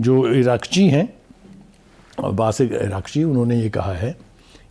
جو عراقچی ہیں عباس عراقچی، انہوں نے یہ کہا ہے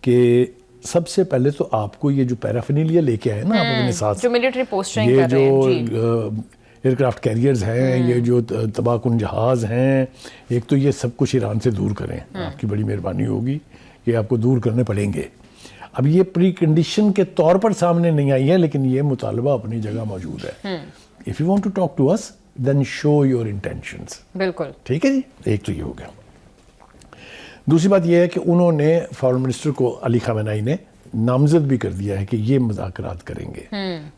کہ سب سے پہلے تو آپ کو یہ جو پیرافینیلیا لے کے آئے نا آپ اپنے ساتھ، جو ملٹری پوسٹنگ یہ کر رہے ہیں، جو ایئر کرافٹ کیریئرز ہیں، یہ جو تباہ کن جہاز ہیں، ایک تو یہ سب کچھ ایران سے دور کریں. آپ کی بڑی مہربانی ہوگی کہ آپ کو دور کرنے پڑیں گے. اب یہ پری کنڈیشن کے طور پر سامنے نہیں آئی ہے، لیکن یہ مطالبہ اپنی جگہ موجود ہے. If you want to talk to us then show your intentions. بالکل ٹھیک ہے جی، ایک تو یہ ہو گیا. دوسری بات یہ ہے کہ انہوں نے فارن منسٹر کو علی خامنہئی نے نامزد بھی کر دیا ہے کہ یہ مذاکرات کریں گے.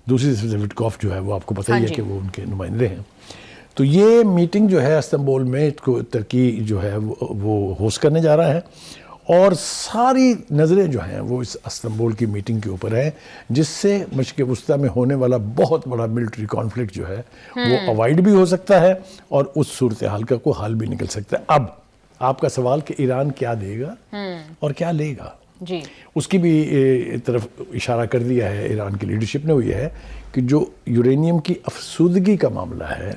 دوسری طرف وٹکوف جو ہے وہ آپ کو پتہ ہی ہے کہ وہ ان کے نمائندے ہیں. تو یہ میٹنگ جو ہے استنبول میں ترکی جو ہے وہ ہوسٹ کرنے جا رہا ہے، اور ساری نظریں جو ہیں وہ اس استنبول کی میٹنگ کے اوپر ہیں، جس سے مشرق وسطیٰ میں ہونے والا بہت بڑا ملٹری کانفلکٹ جو ہے وہ اوائڈ بھی ہو سکتا ہے، اور اس صورتحال کا کوئی حل بھی نکل سکتا ہے. اب آپ کا سوال کہ ایران کیا دے گا اور کیا لے گا، جی اس کی بھی طرف اشارہ کر دیا ہے ایران کی لیڈرشپ نے. وہ یہ ہے کہ جو یورینیم کی افسودگی کا معاملہ ہے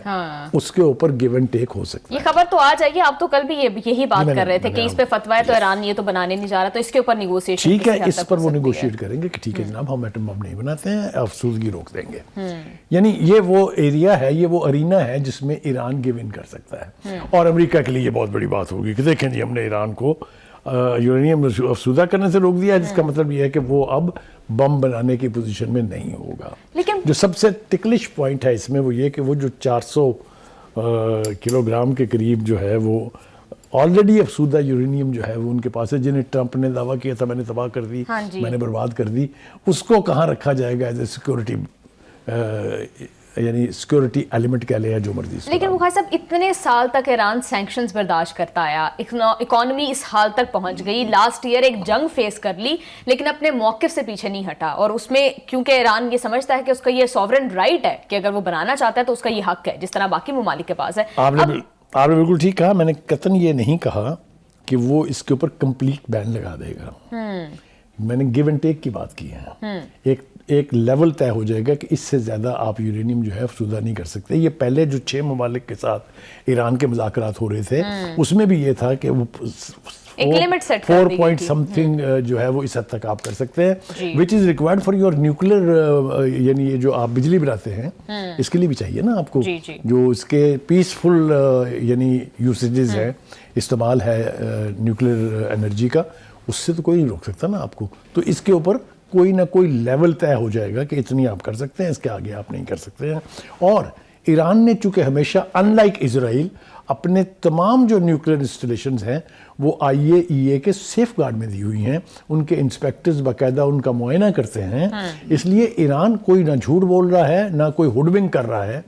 اس کے اوپر گیو اینڈ ٹیک ہو سکتا ہے. یہ خبر تو آ جائے گی. آپ تو کل بھی یہی بات کر رہے تھے کہ اس پہ فتویٰ ہے تو ایران یہ تو بنانے نہیں جا رہا، تو اس کے اوپر نیگوسیشن ٹھیک ہے، اس پر وہ نیگوشیٹ کریں گے کہ ٹھیک ہے جناب ہم ایٹم بم نہیں بناتے ہیں، افسودگی روک دیں گے. یعنی یہ وہ ایریا ہے، یہ وہ ارینا ہے جس میں ایران گیو ان کر سکتا ہے. اور امریکہ کے لیے یہ بہت بڑی بات ہوگی کہ دیکھیں جی ہم نے ایران کو یورینیم افسودہ کرنے سے روک دیا ہے، جس کا مطلب یہ ہے کہ وہ اب بم بنانے کی پوزیشن میں نہیں ہوگا. لیکن جو سب سے ٹکلش پوائنٹ ہے اس میں وہ یہ کہ وہ جو 400 کلو گرام کے قریب جو ہے وہ آلریڈی افسودہ یورینیم جو ہے وہ ان کے پاس ہے، جنہیں ٹرمپ نے دعویٰ کیا تھا میں نے تباہ کر دی، میں نے برباد کر دی. اس کو کہاں رکھا جائے گا ایز اے سیکورٹی، یعنی سیکورٹی ایلیمنٹ کہہ لے یا جو مرضی. لیکن بخاری صاحب اتنے سال تک ایران سینکشنز برداشت کرتا آیا، اکانومی اس حال تک پہنچ گئی، لاسٹ ایئر ایک جنگ فیس کر لی، لیکن اپنے موقف سے پیچھے نہیں ہٹا. اور اس میں کیونکہ ایران یہ سمجھتا ہے کہ اس کا یہ سوورن رائٹ ہے کہ اگر وہ بنانا چاہتا ہے تو اس کا یہ حق ہے، جس طرح باقی ممالک کے پاس ہے. آپ نے بالکل ٹھیک کہا. میں نے قطعاً یہ نہیں کہا کہ وہ اس کے اوپر کمپلیٹ بین لگا دے گا. میں نے گیو اینڈ ٹیک کی بات کی ہے. ایک لیول طے ہو جائے گا کہ اس سے زیادہ آپ یورینیم جو ہے افسودہ نہیں کر سکتے. یہ پہلے جو 6 ممالک کے ساتھ ایران کے مذاکرات ہو رہے تھے اس میں بھی یہ تھا کہ وہ ایک limit set 4 point something جو ہے وہ اس حد تک آپ کر سکتے ہیں، which is required for your nuclear, یعنی یہ جو آپ بجلی بناتے ہیں اس کے لیے بھی چاہیے نا آپ کو، جو اس کے پیسفل یعنی یوسیجز ہیں، استعمال ہے نیوکلیر انرجی کا، اس سے تو کوئی نہیں روک سکتا نا آپ کو. تو اس کے اوپر کوئی نہ کوئی لیول طے ہو جائے گا کہ اتنی آپ کر سکتے ہیں، اس کے آگے آپ نہیں کر سکتے ہیں. اور ایران نے چونکہ ہمیشہ ان لائک اسرائیل اپنے تمام جو نیوکلیر انسٹالیشنز ہیں وہ IAEA کے سیف گارڈ میں دی ہوئی ہیں، ان کے انسپیکٹرز باقاعدہ ان کا معائنہ کرتے ہیں. اس لیے ایران کوئی نہ جھوٹ بول رہا ہے نہ کوئی ہوڈونگ کر رہا ہے.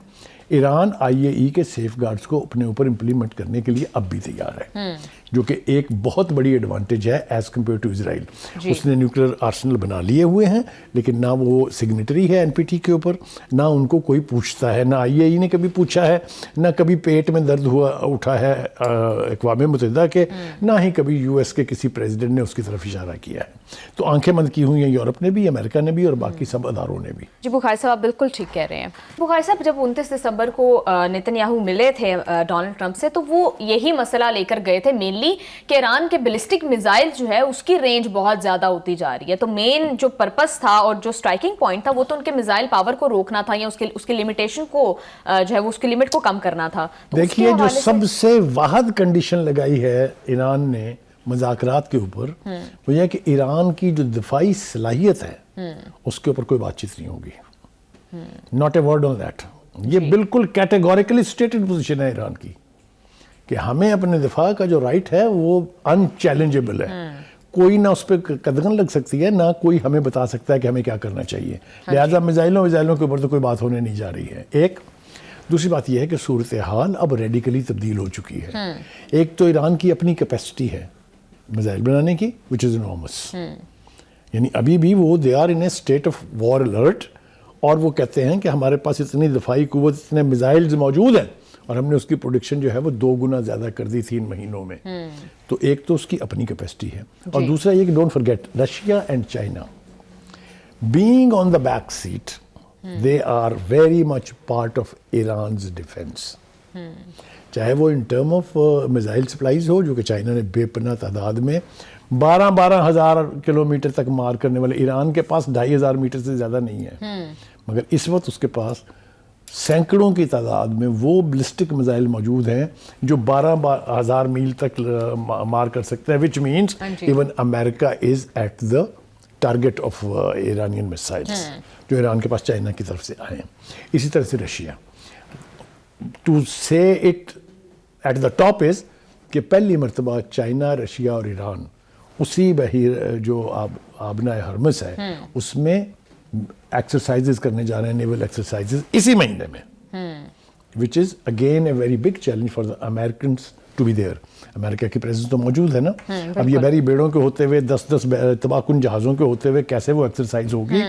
ایران IAEA کے سیف گارڈز کو اپنے اوپر امپلیمنٹ کرنے کے لیے اب بھی تیار ہے، جو کہ ایک بہت بڑی ایڈوانٹیج ہے ایز کمپیئر ٹو اسرائیل. اس نے نیوکلیر آرسنل بنا لیے ہوئے ہیں، لیکن نہ وہ سگنیٹری ہے NPT کے اوپر، نہ ان کو کوئی پوچھتا ہے، نہ IAEA نے کبھی پوچھا ہے، نہ کبھی پیٹ میں درد اٹھا ہے اقوام متحدہ کے، نہ ہی کبھی US کے کسی پریزیڈنٹ نے اس کی طرف اشارہ کیا ہے. تو آنکھیں بند کی ہوئی ہیں یورپ نے بھی، امریکہ نے بھی، اور باقی سب اداروں نے بھی. جی بخاری صاحب آپ بالکل ٹھیک کہہ رہے ہیں. بخاری صاحب جب 29 دسمبر کو نیتن یاہو ملے تھے ڈونلڈ ٹرمپ سے، تو وہ یہی مسئلہ لے کر گئے تھے مینلی کہ ایران کے بیلسٹک میزائل جو ہے اس کی رینج بہت زیادہ ہوتی جا رہی ہے. تو مین جو پرپس تھا اور جو سٹرائکنگ پوائنٹ تھا وہ تو ان کے میزائل پاور کو روکنا تھا، یا اس کی لمیٹیشن کو جو ہے وہ اس کی لمٹ کو کم کرنا تھا. دیکھیے جو سب سے واحد کنڈیشن لگائی ہے ایران نے مذاکرات کے اوپر وہ یہ کہ ایران کی جو دفاعی صلاحیت ہے اس کے اوپر کوئی بات چیت نہیں ہوگی. Not a word on that. یہ بالکل کیٹیگوریکلی سٹیٹڈ پوزیشن ہے ایران کی کہ ہمیں اپنے دفاع کا جو رائٹ ہے وہ ان چیلنجیبل ہے. کوئی نہ اس پہ قدغن لگ سکتی ہے، نہ کوئی ہمیں بتا سکتا ہے کہ ہمیں کیا کرنا چاہیے. لہٰذا میزائلوں کے اوپر تو کوئی بات ہونے نہیں جا رہی ہے. ایک دوسری بات یہ ہے کہ صورتحال اب ریڈیکلی تبدیل ہو چکی ہے. ایک تو ایران کی اپنی کیپیسٹی ہے میزائل بنانے کی which is enormous. یعنی ابھی بھی وہ they are in a state of war alert، اور وہ کہتے ہیں کہ ہمارے پاس اتنی دفاعی قوت، اتنے میزائلز موجود ہیں، اور ہم نے اس کی پروڈکشن جو ہے وہ 2 گنا زیادہ کر دی 3 مہینوں میں. تو ایک تو اس کی اپنی کیپیسٹی ہے، اور دوسرا یہ کہ don't forget Russia and China being on the back seat, they are very much part of Iran's defence. چاہے وہ in term of missile supplies ہو جو کہ چائنا نے بے پناہ تعداد میں 12,000 کلومیٹر تک مار کرنے والے، ایران کے پاس 2,500 میٹر سے زیادہ نہیں ہے، مگر اس وقت اس کے پاس سینکڑوں کی تعداد میں وہ بلسٹک میزائل موجود ہیں جو 12,000 میل تک مار کر سکتے ہیں، which means even America is at the target of Iranian missiles جو ایران کے پاس چائنا کی طرف سے آئے ہیں. اسی طرح سے Russia to say it at the top is کہ پہلی مرتبہ چائنا، رشیا اور ایران اسی بحیر جو آبنائے ہرمز ہے اس میں ایکسرسائزز کرنے جا رہے ہیں، نیول ایکسرسائزز اسی مہینے میں، which is again a very big challenge for the Americans to be there. America کی پریزنس تو موجود ہے نا. اب یہ بحری بیڑوں کے ہوتے ہوئے 10 تباہ کن جہازوں کے ہوتے ہوئے کیسے وہ ایکسرسائز ہوگی،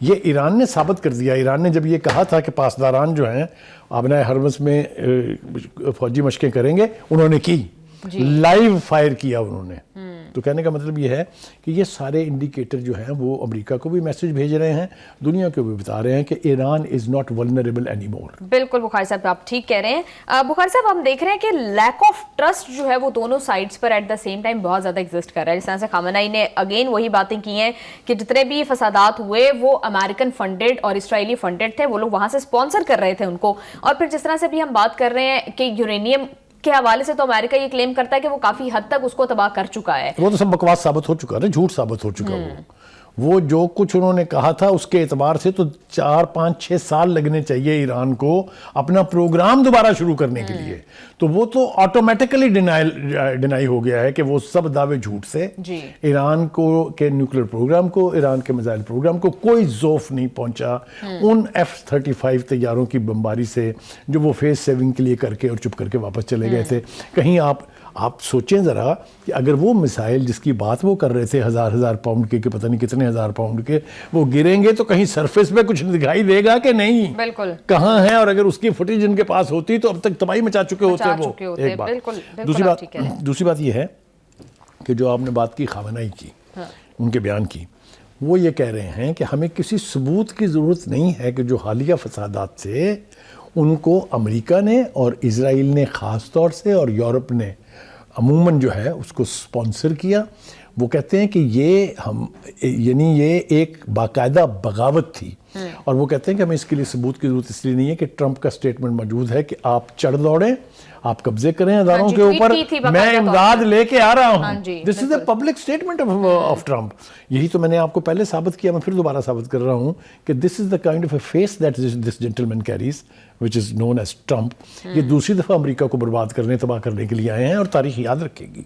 یہ ایران نے ثابت کر دیا. ایران نے جب یہ کہا تھا کہ پاسداران جو ہیں آبنائے ہرمز میں فوجی مشقیں کریں گے، انہوں نے کی، لائیو فائر کیا انہوں نے. تو کہنے کا مطلب یہ ہے کہ یہ سارے انڈیکیٹر جو ہیں وہ امریکہ کو بھی میسج بھیج رہے ہیں، دنیا کو بھی بتا رہے ہیں کہ Iran is not vulnerable any more. بالکل بخاری صاحب آپ ٹھیک کہہ رہے ہیں. بخاری صاحب ہم دیکھ رہے ہیں کہ لیک آف ٹرسٹ جو ہے وہ دونوں سائڈز پر ایٹ دا سیم ٹائم بہت زیادہ ایگزسٹ کر رہا ہے. جس طرح سے خامنہئی نے اگین وہی باتیں کی ہیں کہ جتنے بھی فسادات ہوئے وہ امریکن فنڈڈ اور اسرائیلی فنڈڈ تھے، وہ لوگ وہاں سے اسپانسر کر رہے تھے ان کو. اور پھر جس طرح سے بھی ہم بات کر رہے ہیں کہ یورینیم کے حوالے سے تو امریکہ یہ کلیم کرتا ہے کہ وہ کافی حد تک اس کو تباہ کر چکا ہے. وہ تو سب بکواس ثابت ہو چکا ہے، جھوٹ ثابت ہو چکا. وہ جو کچھ انہوں نے کہا تھا اس کے اعتبار سے تو 4 5 6 سال لگنے چاہیے ایران کو اپنا پروگرام دوبارہ شروع کرنے کے لیے. تو وہ تو آٹومیٹکلی ڈینائی ہو گیا ہے کہ وہ سب دعوے جھوٹ سے. ایران کو کے نیوکلیر پروگرام کو، ایران کے میزائل پروگرام کو کوئی ذوف نہیں پہنچا ان F-35 طیاروں کی بمباری سے جو وہ فیس سیونگ کے لیے کر کے اور چپ کر کے واپس چلے گئے تھے. کہیں آپ سوچیں ذرا کہ اگر وہ میسائل جس کی بات وہ کر رہے تھے 1000 پاؤنڈ کے، کہ پتہ نہیں کتنے 1000 پاؤنڈ کے، وہ گریں گے تو کہیں سرفیس پہ کچھ دکھائی دے گا کہ نہیں؟ بالکل کہاں ہے. اور اگر اس کی فوٹیج ان کے پاس ہوتی تو اب تک تباہی مچا چکے ہوتے وہ. ایک بات. دوسری بات یہ ہے کہ جو آپ نے بات کی خامنہئی کی، ان کے بیان کی، وہ یہ کہہ رہے ہیں کہ ہمیں کسی ثبوت کی ضرورت نہیں ہے کہ جو حالیہ فسادات سے ان کو امریکہ نے اور اسرائیل نے خاص طور سے اور یورپ نے عموماً جو ہے اس کو سپانسر کیا. وہ کہتے ہیں کہ یہ ایک باقاعدہ بغاوت تھی. اور وہ کہتے ہیں کہ ہمیں اس کے لیے ثبوت کی ضرورت اس لیے نہیں ہے کہ ٹرمپ کا سٹیٹمنٹ موجود ہے کہ آپ چڑھ دوڑیں، آپ قبضے کریں اداروں کے اوپر، میں امداد لے کے آ رہا ہوں. This is a public statement of Trump. یہی تو میں نے آپ کو پہلے ثابت کیا، میں پھر دوبارہ ثابت کر رہا ہوں کہ this is the kind of a face that this gentleman carries which is known as Trump. یہ دوسری دفعہ امریکہ کو برباد کرنے، تباہ کرنے کے لیے آئے ہیں اور تاریخ یاد رکھے گی.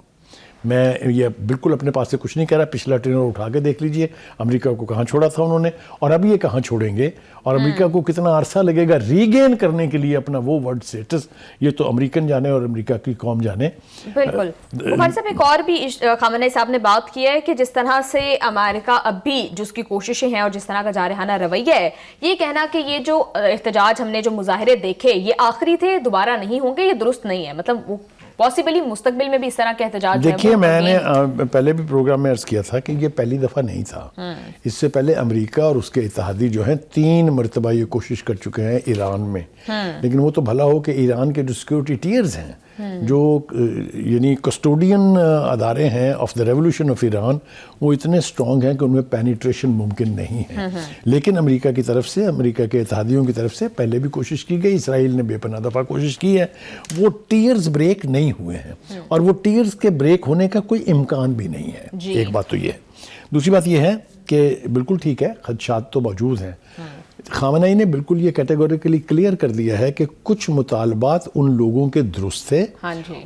میں یہ بالکل اپنے پاس سے کچھ نہیں کہہ رہا. پچھلا ٹرینر اٹھا کے دیکھ لیجئے امریکہ کو کہاں چھوڑا تھا انہوں نے، اور اب یہ کہاں چھوڑیں گے، اور امریکہ کو کتنا عرصہ لگے گا ریگین کرنے کے لیے اپنا وہ ورلڈ اسٹیٹس. یہ تو امریکن جانے اور امریکہ کی قوم جانے. بالکل. بخاری صاحب ایک اور بھی خامنہئی صاحب نے بات کی ہے کہ جس طرح سے امریکہ اب بھی جس کی کوششیں ہیں اور جس طرح کا جارحانہ رویہ ہے، یہ کہنا کہ یہ جو احتجاج ہم نے جو مظاہرے دیکھے یہ آخری تھے، دوبارہ نہیں ہوں گے، یہ درست نہیں ہے. مطلب پاسبلی مستقبل میں بھی اس طرح کے احتجاج دیکھیے، میں نے پہلے بھی پروگرام میں عرض کیا تھا کہ یہ پہلی دفعہ نہیں تھا. اس سے پہلے امریکہ اور اس کے اتحادی جو ہیں 3 مرتبہ یہ کوشش کر چکے ہیں ایران میں. لیکن وہ تو بھلا ہو کہ ایران کے جو سیکورٹی ٹیئرز ہیں، جو یعنی کسٹوڈین ادارے ہیں of the revolution of Iran, وہ اتنے اسٹرانگ ہیں کہ ان میں پینیٹریشن ممکن نہیں ہے. لیکن امریکہ کی طرف سے، امریکہ کے اتحادیوں کی طرف سے پہلے بھی کوشش کی گئی، اسرائیل نے بے پناہ دفعہ کوشش کی ہے. وہ ٹیئرز بریک نہیں ہوئے ہیں، اور وہ ٹیئرز کے بریک ہونے کا کوئی امکان بھی نہیں ہے. ایک بات تو یہ ہے. دوسری بات یہ ہے کہ بالکل ٹھیک ہے، خدشات تو موجود ہیں. خامنہئی نے بالکل یہ کیٹیگوریکلی کلیئر کر دیا ہے کہ کچھ مطالبات ان لوگوں کے درست تھے.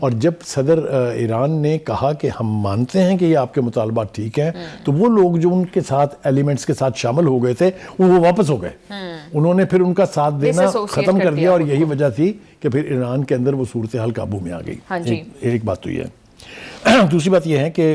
اور جب صدر ایران نے کہا کہ ہم مانتے ہیں کہ یہ آپ کے مطالبات ٹھیک ہیں، تو وہ لوگ جو ان کے ساتھ ایلیمنٹس کے ساتھ شامل ہو گئے تھے وہ واپس ہو گئے. انہوں نے پھر ان کا ساتھ دینا ختم کر دیا، اور یہی وجہ تھی کہ پھر ایران کے اندر وہ صورتحال قابو میں آ گئی. ایک بات تو یہ ہے. دوسری بات یہ ہے کہ